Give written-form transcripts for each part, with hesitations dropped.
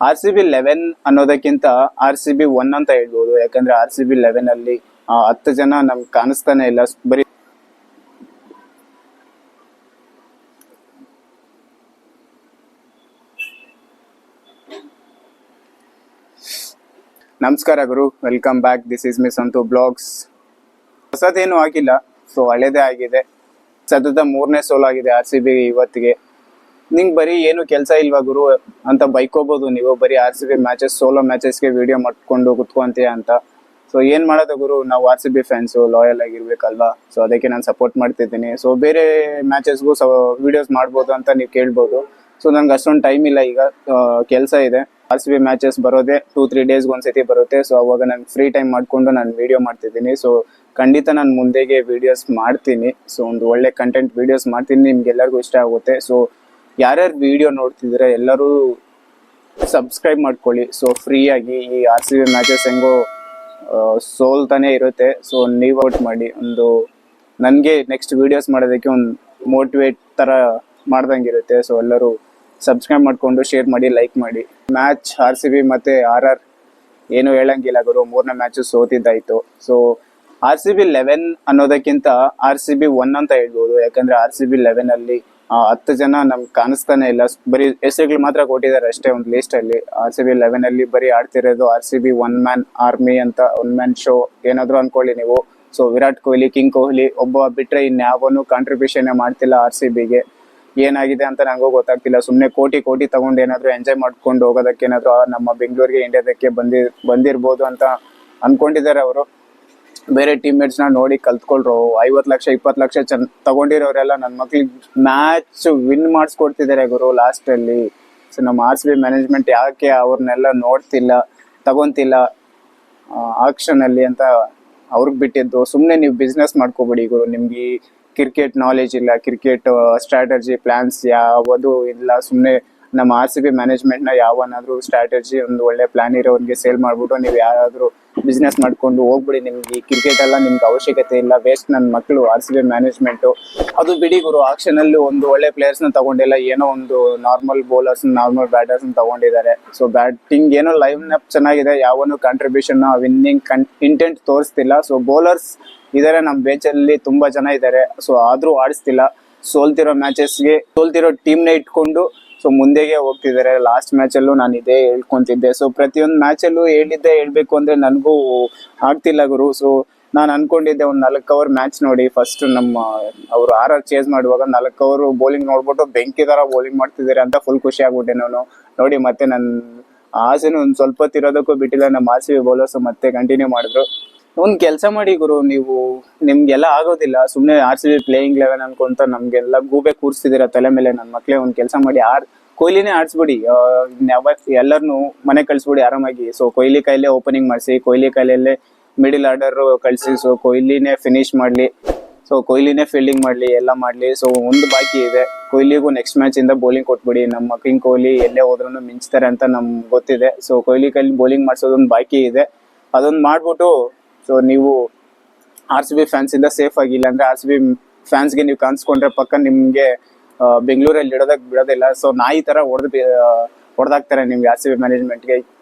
RCB 11 ಅನ್ನೋದಕ್ಕಿಂತ RCB 1 ಅಂತ ಹೇಳ್ಬೋದು. ಯಾಕಂದ್ರೆ RCB 11 ಅಲ್ಲಿ 10 ಜನ ನಮ್ಗೆ ಕಾಣಿಸ್ತಾನೆ ಇಲ್ಲ. ಬರೀ ನಮಸ್ಕಾರ ಗುರು, welcome back. This is me Santhu blogs. ಹೊಸದೇನು ಆಗಿಲ್ಲ, ಸೊ ಹಳೇದೇ ಆಗಿದೆ. ಸತತ 3ನೇ ಸೋಲಾಗಿದೆ RCB ಇವತ್ತಿಗೆ. ನಿಂಗೆ ಬರೀ ಏನು ಕೆಲಸ ಇಲ್ವಾ ಗುರು ಅಂತ ಬೈಕೋಬಹುದು ನೀವು. ಬರೀ RCB ಮ್ಯಾಚಸ್, ಸೋಲೋ ಮ್ಯಾಚಸ್ಗೆ ವಿಡಿಯೋ ಮಾಡ್ಕೊಂಡು ಕುತ್ಕೊಂತೀಯ ಅಂತ. ಸೊ ಏನ್ ಮಾಡೋದು ಗುರು, ನಾವು RCB ಫ್ಯಾನ್ಸು, ಲಾಯಲ್ ಆಗಿರ್ಬೇಕಲ್ವಾ. ಸೊ ಅದಕ್ಕೆ ನಾನು ಸಪೋರ್ಟ್ ಮಾಡ್ತಿದ್ದೀನಿ. ಸೊ ಬೇರೆ ಮ್ಯಾಚಸ್ಗೂ ವಿಡಿಯೋಸ್ ಮಾಡ್ಬೋದು ಅಂತ ನೀವು ಕೇಳ್ಬೋದು. ಸೊ ನನ್ಗೆ ಅಷ್ಟೊಂದು ಟೈಮ್ ಇಲ್ಲ, ಈಗ ಕೆಲಸ ಇದೆ. RCB ಮ್ಯಾಚಸ್ ಬರೋದೇ 2-3 ಡೇಸ್ಗೆ ಒಂದ್ಸತಿ ಬರುತ್ತೆ. ಸೊ ಅವಾಗ ನಾನು ಫ್ರೀ ಟೈಮ್ ಮಾಡ್ಕೊಂಡು ನಾನು ವಿಡಿಯೋ ಮಾಡ್ತಿದ್ದೀನಿ. ಸೊ ಖಂಡಿತ ನಾನು ಮುಂದೆಗೆ ವಿಡಿಯೋಸ್ ಮಾಡ್ತೀನಿ. ಸೊ ಒಂದು ಒಳ್ಳೆ ಕಂಟೆಂಟ್ ವಿಡಿಯೋಸ್ ಮಾಡ್ತೀನಿ, ನಿಮ್ಗೆಲ್ಲರಿಗೂ ಇಷ್ಟ ಆಗುತ್ತೆ. ಸೊ ಯಾರ್ಯಾರು ವಿಡಿಯೋ ನೋಡ್ತಿದ್ರೆ ಎಲ್ಲರೂ ಸಬ್ಸ್ಕ್ರೈಬ್ ಮಾಡ್ಕೊಳ್ಳಿ. ಸೊ ಫ್ರೀಯಾಗಿ ಈ RCB ಮ್ಯಾಚಸ್ ಹೆಂಗೋ ಸೋಲ್ತಾನೆ ಇರುತ್ತೆ. ಸೊ ನೀವು ಔಟ್ ಮಾಡಿ, ಒಂದು ನನಗೆ ನೆಕ್ಸ್ಟ್ ವಿಡಿಯೋಸ್ ಮಾಡೋದಕ್ಕೆ ಒಂದು ಮೋಟಿವೇಟ್ ಥರ ಮಾಡ್ದಂಗಿರುತ್ತೆ. ಸೊ ಎಲ್ಲರೂ ಸಬ್ಸ್ಕ್ರೈಬ್ ಮಾಡಿಕೊಂಡು ಶೇರ್ ಮಾಡಿ, ಲೈಕ್ ಮಾಡಿ. ಮ್ಯಾಚ್ RCB ಮತ್ತು RR ಏನು ಹೇಳಂಗಿಲ್ಲ ಗುರು, 3ನೇ ಮ್ಯಾಚು ಸೋತಿದ್ದಾಯಿತು. ಸೊ RCB 11 ಅನ್ನೋದಕ್ಕಿಂತ RCB 1 ಅಂತ ಹೇಳ್ಬೋದು. ಯಾಕಂದರೆ RCB 11 ಅಲ್ಲಿ 10 ಜನ ನಮ್ಗೆ ಕಾಣಿಸ್ತಾನೆ ಇಲ್ಲ. ಬರೀ ಹೆಸರುಗಳು ಮಾತ್ರ ಕೊಟ್ಟಿದ್ದಾರೆ ಅಷ್ಟೇ ಒಂದು ಲಿಸ್ಟಲ್ಲಿ. RCB 11 ಅಲ್ಲಿ ಬರೀ ಆಡ್ತಿರೋದು RCB 1 ಮ್ಯಾನ್ ಆರ್ಮಿ ಅಂತ, 1 ಮ್ಯಾನ್ ಶೋ ಏನಾದರೂ ಅಂದ್ಕೊಳ್ಳಿ ನೀವು. ಸೊ ವಿರಾಟ್ ಕೊಹ್ಲಿ, ಕಿಂಗ್ ಕೊಹ್ಲಿ ಒಬ್ಬ ಬಿಟ್ಟರೆ ಇನ್ಯಾವನು ಕಾಂಟ್ರಿಬ್ಯೂಷನ್ ಮಾಡ್ತಿಲ್ಲ RCBಗೆ. ಏನಾಗಿದೆ ಅಂತ ನನಗೂ ಗೊತ್ತಾಗ್ತಿಲ್ಲ. ಸುಮ್ಮನೆ ಕೋಟಿ ತಗೊಂಡು ಏನಾದರೂ ಎಂಜಾಯ್ ಮಾಡ್ಕೊಂಡು ಹೋಗೋದಕ್ಕೆ ಏನಾದರೂ ನಮ್ಮ ಬೆಂಗಳೂರಿಗೆ, ಇಂಡಿಯಾದಕ್ಕೆ ಬಂದಿರ್ಬೋದು ಅಂತ ಅನ್ಕೊಂಡಿದ್ದಾರೆ ಅವರು. ಬೇರೆ ಟೀಮ್ಮೇಟ್ಸ್ನ ನೋಡಿ ಕಲ್ತ್ಕೊಳ್ರು. 50 ಲಕ್ಷ 20 ಲಕ್ಷ ತಗೊಂಡಿರೋರೆಲ್ಲ ನನ್ನ ಮಕ್ಳಿಗೆ ಮ್ಯಾಚ್ ವಿನ್ ಮಾಡಿಸ್ಕೊಡ್ತಿದ್ದಾರೆ ಗುರು ಲಾಸ್ಟಲ್ಲಿ. ಸೊ ನಮ್ಮ RCB ಮ್ಯಾನೇಜ್ಮೆಂಟ್ ಯಾಕೆ ಅವ್ರನ್ನೆಲ್ಲ ನೋಡ್ತಿಲ್ಲ, ತಗೊಂತಿಲ್ಲ ಆಕ್ಷನಲ್ಲಿ ಅಂತ ಅವ್ರಿಗೆ ಬಿಟ್ಟಿದ್ದು. ಸುಮ್ಮನೆ ನೀವು ಬಿಸ್ನೆಸ್ ಮಾಡ್ಕೋಬಿಡಿ ಗುರು. ನಿಮ್ಗೆ ಕ್ರಿಕೆಟ್ ನಾಲೆಜ್ ಇಲ್ಲ, ಕ್ರಿಕೆಟ್ ಸ್ಟ್ರಾಟಜಿ ಪ್ಲಾನ್ಸ್ ಯಾವುದು ಇಲ್ಲ. ಸುಮ್ಮನೆ ನಮ್ಮ RCB ಮ್ಯಾನೇಜ್ಮೆಂಟ್ನ ಯಾವನಾದರೂ ಸ್ಟ್ರಾಟಜಿ ಒಂದು ಒಳ್ಳೆ ಪ್ಲಾನ್ ಇರೋರಿಗೆ ಸೇಲ್ ಮಾಡಿಬಿಟ್ಟು ನೀವು ಯಾರಾದರೂ ಬಿಸ್ನೆಸ್ ಮಾಡ್ಕೊಂಡು ಹೋಗ್ಬಿಡಿ. ನಿಮ್ಗೆ ಈ ಕ್ರಿಕೆಟ್ ಎಲ್ಲ ನಿಮ್ಗೆ ಅವಶ್ಯಕತೆ ಇಲ್ಲ, ವೇಸ್ಟ್ ನನ್ನ ಮಕ್ಕಳು RCB ಮ್ಯಾನೇಜ್ಮೆಂಟು. ಅದು ಬಿಡಿ ಗುರು, ಆಕ್ಷನಲ್ಲಿ ಒಂದು ಒಳ್ಳೆ ಪ್ಲೇಯರ್ಸ್ನ ತಗೊಂಡಿಲ್ಲ, ಏನೋ ಒಂದು ನಾರ್ಮಲ್ ಬೌಲರ್ಸ್, ನಾರ್ಮಲ್ ಬ್ಯಾಟರ್ಸ್ನ ತಗೊಂಡಿದ್ದಾರೆ. ಸೊ ಬ್ಯಾಟಿಂಗ್ ಏನೋ ಲೈನ್ ಅಪ್ ಚೆನ್ನಾಗಿದೆ, ಯಾವನು ಕಾಂಟ್ರಿಬ್ಯೂಷನ್ ವಿನ್ನಿಂಗ್ ಇಂಟೆಂಟ್ ತೋರಿಸ್ತಿಲ್ಲ. ಸೊ ಬೌಲರ್ಸ್ ಇದಾರೆ ನಮ್ಮ ಬೆಂಚಲ್ಲಿ, ತುಂಬಾ ಜನ ಇದ್ದಾರೆ. ಸೊ ಆದ್ರೂ ಆಡಿಸ್ತಿಲ್ಲ. ಸೋಲ್ತಿರೋ ಮ್ಯಾಚಸ್ಗೆ ಸೋಲ್ತಿರೋ ಟೀಮ್ನೇ ಇಟ್ಕೊಂಡು ಸೊ ಮುಂದೆಗೆ ಹೋಗ್ತಿದ್ದಾರೆ. ಲಾಸ್ಟ್ ಮ್ಯಾಚಲ್ಲೂ ನಾನು ಇದೇ ಹೇಳ್ಕೊಂತಿದ್ದೆ. ಸೊ ಪ್ರತಿಯೊಂದು ಮ್ಯಾಚಲ್ಲೂ ಹೇಳ್ಬೇಕು ಅಂದ್ರೆ ನನಗೂ ಆಗ್ತಿಲ್ಲ ಗುರು. ಸೊ ನಾನು ಅನ್ಕೊಂಡಿದ್ದೆ ಒಂದು 4 ಓವರ್ ಮ್ಯಾಚ್ ನೋಡಿ, ಫಸ್ಟ್ ನಮ್ಮ ಅವರು RR ಚೇಸ್ ಮಾಡುವಾಗ 4 ಓವರ್ ಬೌಲಿಂಗ್ ನೋಡ್ಬಿಟ್ಟು ಬೆಂಕಿ ತರ ಬೌಲಿಂಗ್ ಮಾಡ್ತಿದ್ದಾರೆ ಅಂತ ಫುಲ್ ಖುಷಿ ಆಗ್ಬಿಟ್ಟೆ ನಾನು ನೋಡಿ. ಮತ್ತೆ ನನ್ನ ಆಸೆನೂ ಒಂದು ಸ್ವಲ್ಪ ತಿರೋದಕ್ಕೂ ಬಿಟ್ಟಿಲ್ಲ. ನಮ್ಮ RCB ಬೌಲರ್ಸ್ ಮತ್ತೆ ಕಂಟಿನ್ಯೂ ಮಾಡಿದ್ರು. ಒಂದು ಕೆಲಸ ಮಾಡಿ ಗುರು, ನೀವು ನಿಮ್ಗೆಲ್ಲ ಆಗೋದಿಲ್ಲ. ಸುಮ್ಮನೆ RCB ಪ್ಲೇಯಿಂಗ್ 11 ಅನ್ಕೊಂತ ನಮ್ಗೆಲ್ಲ ಗೂಬೆ ಕೂರಿಸ್ತಿದ್ದೀರಾ ತಲೆ ಮೇಲೆ. ನನ್ನ ಮಕ್ಳೇ ಒಂದು ಕೆಲಸ ಮಾಡಿ, ಕೊಹ್ಲಿನೇ ಆಡಿಸ್ಬಿಡಿ. ಎಲ್ಲರನ್ನು ಮನೆ ಕಳಿಸ್ಬಿಡಿ ಆರಾಮಾಗಿ. ಸೊ ಕೊಹ್ಲಿ ಕೈಲೇ ಓಪನಿಂಗ್ ಮಾಡಿಸಿ, ಕೊಹ್ಲಿ ಕೈಲಲ್ಲೇ ಮಿಡಿಲ್ ಆರ್ಡರ್ ಕಳಿಸಿ. ಸೊ ಕೊಹ್ಲಿನೇ ಫಿನಿಶ್ ಮಾಡಲಿ, ಸೊ ಕೊಹ್ಲಿನೇ ಫೀಲ್ಡಿಂಗ್ ಮಾಡಲಿ, ಎಲ್ಲ ಮಾಡಲಿ. ಸೊ ಒಂದು ಬಾಕಿ ಇದೆ, ಕೊಹ್ಲಿಗೂ ನೆಕ್ಸ್ಟ್ ಮ್ಯಾಚಿಂದ ಬೌಲಿಂಗ್ ಕೊಟ್ಬಿಡಿ. ನಮ್ಮ ಕಿಂಗ್ ಕೊಹ್ಲಿ ಎಲ್ಲೇ ಹೋದ್ರೂ ಮಿಂಚ್ತಾರೆ ಅಂತ ನಮ್ಗೆ ಗೊತ್ತಿದೆ. ಸೊ ಕೊಹ್ಲಿ ಕೈಲಿ ಬೌಲಿಂಗ್ ಮಾಡಿಸೋದೊಂದು ಬಾಕಿ ಇದೆ, ಅದೊಂದು ಮಾಡ್ಬಿಟ್ಟು ಸೊ ನೀವು RCB ಫ್ಯಾನ್ಸ್ ಇಂದ ಸೇಫ್ ಆಗಿಲ್ಲ ಅಂದ್ರೆ RCB ಫ್ಯಾನ್ಸ್ಗೆ ನೀವು ಕಾಣಿಸ್ಕೊಂಡ್ರೆ ಪಕ್ಕ ನಿಮ್ಗೆ ಬೆಂಗಳೂರಲ್ಲಿ ಇಡೋದಕ್ಕೆ ಬಿಡೋದಿಲ್ಲ. ಸೊ ನಾಯಿ ತರ ಹೊಡೆದಾಕ್ತಾರೆ ನಿಮ್ಗೆ RCB ಮ್ಯಾನೇಜ್ಮೆಂಟ್ಗೆ.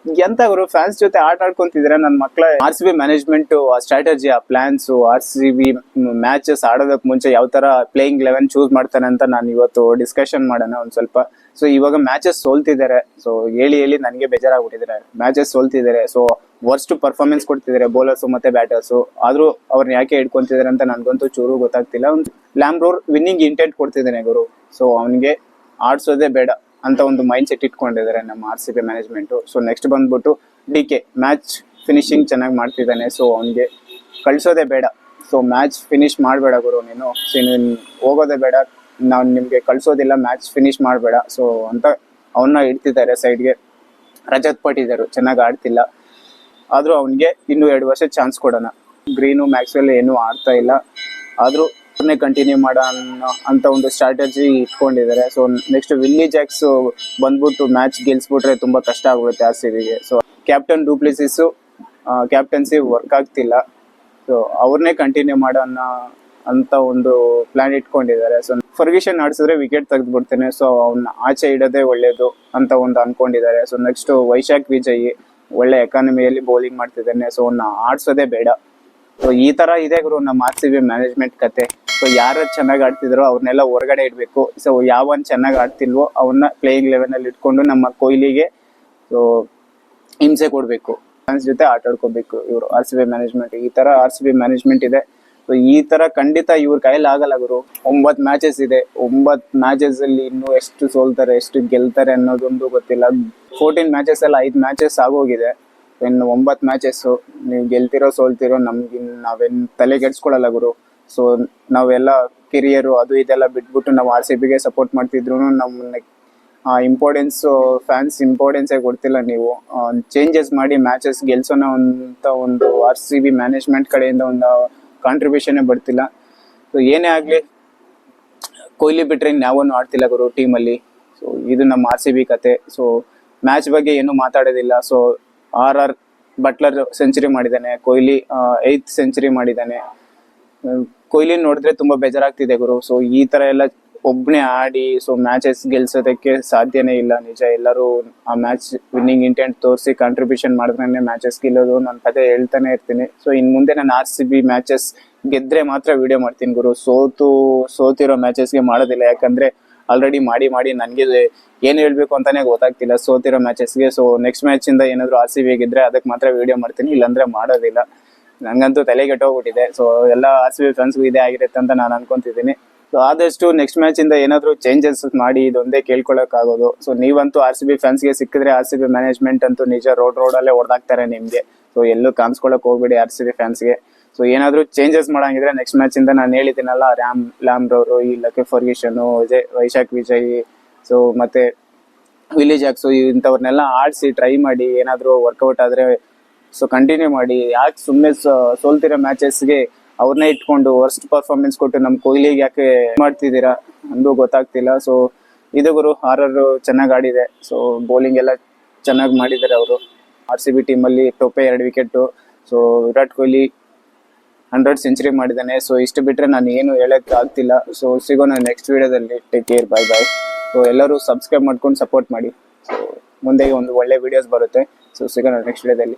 ಎಂತ ಗುರು, ಫ್ಯಾನ್ಸ್ ಜೊತೆ ಆಟ ಆಡ್ಕೊಂತಿದ್ರೆ ನನ್ನ ಮಕ್ಕಳ. RCB ಮ್ಯಾನೇಜ್ಮೆಂಟ್ ಆ ಸ್ಟ್ರಾಟಜಿ, ಆ ಪ್ಲಾನ್ಸ್, RCB ಮ್ಯಾಚಸ್ ಆಡೋದಕ್ಕೆ ಮುಂಚೆ ಯಾವ ತರ ಪ್ಲೇಯಿಂಗ್ 11 ಚೂಸ್ ಮಾಡ್ತಾನೆ ಅಂತ ನಾನು ಇವತ್ತು ಡಿಸ್ಕಷನ್ ಮಾಡೋಣ ಒಂದು ಸ್ವಲ್ಪ. ಸೊ ಇವಾಗ ಮ್ಯಾಚಸ್ ಸೋಲ್ತಿದ್ದಾರೆ. ಸೊ ಹೇಳಿ ನನಗೆ ಬೇಜಾರಾಗ್ಬಿಟ್ಟಿದ್ದಾರೆ. ಮ್ಯಾಚಸ್ ಸೋಲ್ತಿದ್ದಾರೆ. ಸೊ ವರ್ಸ್ಟ್ ಪರ್ಫಾರ್ಮೆನ್ಸ್ ಕೊಡ್ತಿದ್ದಾರೆ ಬೌಲರ್ಸು ಮತ್ತೆ ಬ್ಯಾಟರ್ಸು. ಆದ್ರೂ ಅವ್ರನ್ನ ಯಾಕೆ ಹಿಡ್ಕೊಂತಿದ್ದಾರೆ ಅಂತ ನನ್ಗಂತೂ ಚೂರು ಗೊತ್ತಾಗ್ತಿಲ್ಲ. ಒಂದು ಲ್ಯಾಂಬ್ರೋರ್ ವಿನ್ನಿಂಗ್ ಇಂಟೆಂಟ್ ಕೊಡ್ತಿದ್ದಾನೆ ಗುರು. ಸೊ ಅವನಿಗೆ ಆಡ್ಸೋದೇ ಬೇಡ ಅಂತ ಒಂದು ಮೈಂಡ್ ಸೆಟ್ ಇಟ್ಕೊಂಡಿದ್ದಾರೆ ನಮ್ಮ RCB ಮ್ಯಾನೇಜ್ಮೆಂಟು. ಸೊ ನೆಕ್ಸ್ಟ್ ಬಂದ್ಬಿಟ್ಟು DK ಮ್ಯಾಚ್ ಫಿನಿಶಿಂಗ್ ಚೆನ್ನಾಗಿ ಮಾಡ್ತಿದ್ದಾನೆ. ಸೊ ಅವನಿಗೆ ಕಳಿಸೋದೇ ಬೇಡ. ಸೊ ಮ್ಯಾಚ್ ಫಿನಿಶ್ ಮಾಡಬೇಡ ಗುರು ನೀನು. ನೀನು ಹೋಗೋದೇ ಬೇಡ, ನಾವು ನಿಮಗೆ ಕಳಿಸೋದಿಲ್ಲ, ಮ್ಯಾಚ್ ಫಿನಿಶ್ ಮಾಡಬೇಡ. ಸೊ ಅಂತ ಅವನ್ನ ಇಡ್ತಿದ್ದಾರೆ ಸೈಡ್ಗೆ. ರಜತ್ ಪಟ್ಟಿದಾರು ಚೆನ್ನಾಗಿ ಆಡ್ತಿಲ್ಲ, ಆದರೂ ಅವನಿಗೆ ಇನ್ನೂ 2 ವರ್ಷ ಚಾನ್ಸ್ ಕೊಡೋಣ. ಗ್ರೀನು ಮ್ಯಾಕ್ಸ್ವೆಲ್ ಏನೂ ಆಡ್ತಾ ಇಲ್ಲ, ಆದರೂ ಕಂಟಿನ್ಯೂ ಮಾಡೋ ಅಂತ ಒಂದು ಸ್ಟ್ರಾಟಜಿ ಇಟ್ಕೊಂಡಿದ್ದಾರೆ. ಸೊ ನೆಕ್ಸ್ಟ್ ವಿಲ್ಲಿ ಜಾಕ್ಸ್ ಬಂದ್ಬಿಟ್ಟು ಮ್ಯಾಚ್ ಗೆಲ್ಸ್ಬಿಟ್ರೆ ತುಂಬಾ ಕಷ್ಟ ಆಗ್ಬಿಡುತ್ತೆ RCBಗೆ. So captain du Plessis captaincy work ಆಗ್ತಿಲ್ಲ. ಸೊ ಅವ್ರನ್ನೇ ಕಂಟಿನ್ಯೂ ಮಾಡೋ ಅಂತ ಒಂದು ಪ್ಲಾನ್ ಇಟ್ಕೊಂಡಿದ್ದಾರೆ. ಸೊ ಫರ್ಗ್ಯೂಷನ್ ಆಡಿಸಿದ್ರೆ ವಿಕೆಟ್ ತೆಗೆದು ಬಿಡ್ತೇನೆ, ಸೊ ಅವ್ನ ಆಚೆ ಇಡೋದೇ ಒಳ್ಳೇದು ಅಂತ ಒಂದು ಅನ್ಕೊಂಡಿದ್ದಾರೆ. ಸೊ ನೆಕ್ಸ್ಟ್ ವೈಶಾಖ್ ವಿಜಯ್ ಒಳ್ಳೆ ಎಕಾನಮಿಯಲ್ಲಿ ಬೌಲಿಂಗ್ ಮಾಡ್ತಿದ್ದಾನೆ, ಸೊ ಅವ್ನ ಆಡ್ಸೋದೇ ಬೇಡ. ಸೊ ಈ ತರ ಇದೆ ಗುರು ನಮ್ಮ RCB ಮ್ಯಾನೇಜ್ಮೆಂಟ್ ಕತೆ. ಸೊ ಯಾರು ಚೆನ್ನಾಗಿ ಆಡ್ತಿದ್ರೋ ಅವ್ರನ್ನೆಲ್ಲ ಹೊರಗಡೆ ಇಡಬೇಕು. ಸೊ ಯಾವನ್ ಚೆನ್ನಾಗಿ ಆಡ್ತಿಲ್ವೋ ಅವನ್ನ ಪ್ಲೇಯಿಂಗ್ ಲೆವೆನ್ ಅಲ್ಲಿ ಇಟ್ಕೊಂಡು ನಮ್ಮ ಕೊಹ್ಲಿಗೆ ಸೊ ಹಿಂಸೆ ಕೊಡ್ಬೇಕು, ಫ್ಯಾನ್ಸ್ ಜೊತೆ ಆಟ ಆಡ್ಕೋಬೇಕು ಇವರು RCB ಮ್ಯಾನೇಜ್ಮೆಂಟ್. ಈ ತರ RCB ಮ್ಯಾನೇಜ್ಮೆಂಟ್ ಇದೆ. ಸೊ ಈ ತರ ಖಂಡಿತ ಇವ್ರ ಕೈಯಲ್ಲಿ ಆಗಲ್ಲ ಗುರು. 9 ಮ್ಯಾಚಸ್ ಇದೆ, 9 ಮ್ಯಾಚಸ್ ಅಲ್ಲಿ ಇನ್ನು ಎಷ್ಟು ಸೋಲ್ತಾರೆ ಎಷ್ಟು ಗೆಲ್ತಾರೆ ಅನ್ನೋದೊಂದು ಗೊತ್ತಿಲ್ಲ. 14 ಮ್ಯಾಚಸ್ ಅಲ್ಲಿ 5 ಮ್ಯಾಚಸ್ ಆಗೋಗಿದೆ, ಇನ್ನು 9 ಮ್ಯಾಚಸ್. ನೀವು ಗೆಲ್ತಿರೋ ಸೋಲ್ತಿರೋ ನಾವೇನ್ ತಲೆ ಕೆಡ್ಸ್ಕೊಳಲ್ಲ ಗುರು. ಸೊ ನಾವೆಲ್ಲ ಕೆರಿಯರು ಅದು ಇದೆಲ್ಲ ಬಿಟ್ಬಿಟ್ಟು ನಾವು RCBಗೆ ಸಪೋರ್ಟ್ ಮಾಡ್ತಿದ್ರು ನಮ್ಮನ್ನ ಇಂಪಾರ್ಟೆನ್ಸ್ ಫ್ಯಾನ್ಸ್ ಇಂಪಾರ್ಟೆನ್ಸೇ ಕೊಡ್ತಿಲ್ಲ. ನೀವು ಚೇಂಜಸ್ ಮಾಡಿ ಮ್ಯಾಚಸ್ ಗೆಲ್ಸೋಣ ಅಂತ ಒಂದು RCB ಮ್ಯಾನೇಜ್ಮೆಂಟ್ ಕಡೆಯಿಂದ ಒಂದು ಕಾಂಟ್ರಿಬ್ಯೂಷನ್ ಬರ್ತಿಲ್ಲ. ಸೊ ಏನೇ ಆಗ್ಲಿ ಕೊಹ್ಲಿ ಬಿಟ್ರೆ ಇನ್ಯಾವನು ಆಡ್ತಿಲ್ಲ ಗುರು ಟೀಮಲ್ಲಿ. ಸೊ ಇದು ನಮ್ಮ RCB ಕತೆ. ಸೊ ಮ್ಯಾಚ್ ಬಗ್ಗೆ ಏನು ಮಾತಾಡೋದಿಲ್ಲ. ಸೊ RR ಬಟ್ಲರ್ ಸೆಂಚುರಿ ಮಾಡಿದ್ದಾನೆ, ಕೊಹ್ಲಿ 8th ಸೆಂಚುರಿ ಮಾಡಿದ್ದಾನೆ. ಕೊಹ್ಲಿ ನೋಡಿದ್ರೆ ತುಂಬಾ ಬೇಜಾರಾಗ್ತಿದೆ ಗುರು. ಸೊ ಈ ತರ ಎಲ್ಲ ಒಬ್ನೇ ಆಡಿ ಸೊ ಮ್ಯಾಚಸ್ ಗೆಲ್ಸೋದಕ್ಕೆ ಸಾಧ್ಯನೇ ಇಲ್ಲ ನಿಜ. ಎಲ್ಲರೂ ಆ ಮ್ಯಾಚ್ ವಿನ್ನಿಂಗ್ ಇಂಟೆಂಟ್ ತೋರಿಸಿ ಕಾಂಟ್ರಿಬ್ಯೂಷನ್ ಮಾಡಿದ್ರೆ ಮ್ಯಾಚಸ್ ಗೆಲ್ಲೋದು. ನಾನು ಕತೆ ಹೇಳ್ತಾನೆ ಇರ್ತೀನಿ. ಸೊ ಇನ್ ಮುಂದೆ ನಾನು RCB ಮ್ಯಾಚಸ್ ಗೆದ್ರೆ ಮಾತ್ರ ವಿಡಿಯೋ ಮಾಡ್ತೀನಿ ಗುರು. ಸೋತಿರೋ ಮ್ಯಾಚಸ್ಗೆ ಮಾಡೋದಿಲ್ಲ, ಯಾಕಂದ್ರೆ ಆಲ್ರೆಡಿ ಮಾಡಿ ನನಗೆ ಏನ್ ಹೇಳ್ಬೇಕು ಅಂತಾನೆ ಗೊತ್ತಾಗ್ತಿಲ್ಲ ಸೋತಿರೋ ಮ್ಯಾಚಸ್ಗೆ. ಸೊ ನೆಕ್ಸ್ಟ್ ಮ್ಯಾಚ್ ಇಂದ ಏನಾದ್ರು RCB ಗೆದ್ರೆ ಅದಕ್ಕೆ ಮಾತ್ರ ವಿಡಿಯೋ ಮಾಡ್ತೀನಿ, ಇಲ್ಲಾಂದ್ರೆ ಮಾಡೋದಿಲ್ಲ. ನಂಗಂತೂ ತಲೆ ಕೆಟ್ಟೋಗ್ಬಿಟ್ಟಿದೆ. ಸೊ ಎಲ್ಲ RCB ಫ್ಯಾನ್ಸ್ಗೂ ಇದೇ ಆಗಿರುತ್ತೆ ಅಂತ ನಾನು ಅನ್ಕೊಂತಿದ್ದೀನಿ. ಸೊ ಆದಷ್ಟು ನೆಕ್ಸ್ಟ್ ಮ್ಯಾಚ್ ಇಂದ ಏನಾದ್ರು ಚೇಂಜಸ್ ಮಾಡಿ ಇದೊಂದೇ ಕೇಳ್ಕೊಳಕ್ ಆಗೋದು. ಸೊ ನೀವಂತೂ RCB ಫ್ಯಾನ್ಸ್ಗೆ ಸಿಕ್ಕಿದ್ರೆ RCB ಮ್ಯಾನೇಜ್ಮೆಂಟ್ ಅಂತೂ ನಿಜ ರೋಡಲ್ಲೇ ಹೊಡೆದಾಕ್ತಾರೆ ನಿಮ್ಗೆ. ಸೊ ಎಲ್ಲೂ ಕಾಣಿಸ್ಕೊಳಕ್ ಹೋಗ್ಬೇಡಿ RCB ಫ್ಯಾನ್ಸ್ಗೆ. ಸೊ ಏನಾದ್ರು ಚೇಂಜಸ್ ಮಾಡಂಗಿದ್ರೆ ನೆಕ್ಸ್ಟ್ ಮ್ಯಾಚ್ ಇಂದ ನಾನು ಹೇಳಿದ್ದೀನಲ್ಲ, ಲ್ಯಾಂಬ್ರವರು, ಈ ಲಕ್ಕೆ ಫರ್ಗ್ಯೂಷನ್, ವೈಶಾಖ್ ವಿಜಯ್, ಸೊ ಮತ್ತೆ ವಿಲಿ ಜಾಕ್ಸ್ ಇಂಥವ್ರನ್ನೆಲ್ಲ ಆಡಿಸಿ ಟ್ರೈ ಮಾಡಿ. ಏನಾದ್ರು ವರ್ಕೌಟ್ ಆದ್ರೆ ಸೊ ಕಂಟಿನ್ಯೂ ಮಾಡಿ. ಯಾಕೆ ಸುಮ್ಮನೆ ಸೋಲ್ತಿರೋ ಮ್ಯಾಚಸ್ಗೆ ಅವ್ರನ್ನೇ ಇಟ್ಕೊಂಡು ವರ್ಸ್ಟ್ ಪರ್ಫಾರ್ಮೆನ್ಸ್ ಕೊಟ್ಟು ನಮ್ಮ ಕೊಹ್ಲಿಗೆ ಯಾಕೆ ಮಾಡ್ತಿದ್ದೀರಾ ಅಂದು ಗೊತ್ತಾಗ್ತಿಲ್ಲ. ಸೊ ಇದು ಗುರು RR ಚೆನ್ನಾಗಿ ಆಡಿದೆ. ಸೊ ಬೌಲಿಂಗ್ ಎಲ್ಲ ಚೆನ್ನಾಗಿ ಮಾಡಿದ್ದಾರೆ ಅವರು. RCB ಟೀಮಲ್ಲಿ ಟೊಪ್ಪೆ 2 wicket. So Virat Kohli 100 century ಮಾಡಿದ್ದಾನೆ. ಸೊ ಇಷ್ಟು ಬಿಟ್ರೆ ನಾನು ಏನು ಹೇಳಕ್ ಆಗ್ತಿಲ್ಲ. ಸೊ ಸಿಗೋಣ ನೆಕ್ಸ್ಟ್ ವಿಡಿಯೋದಲ್ಲಿ. Take care, bye bye. So ಎಲ್ಲರೂ ಸಬ್ಸ್ಕ್ರೈಬ್ ಮಾಡ್ಕೊಂಡು ಸಪೋರ್ಟ್ ಮಾಡಿ. ಸೊ ಮುಂದೆ ಒಂದು ಒಳ್ಳೆ ವಿಡಿಯೋಸ್ ಬರುತ್ತೆ. ಸೊ ಸಿಗೋಣ ನೆಕ್ಸ್ಟ್ ವಿಡಿಯೋದಲ್ಲಿ.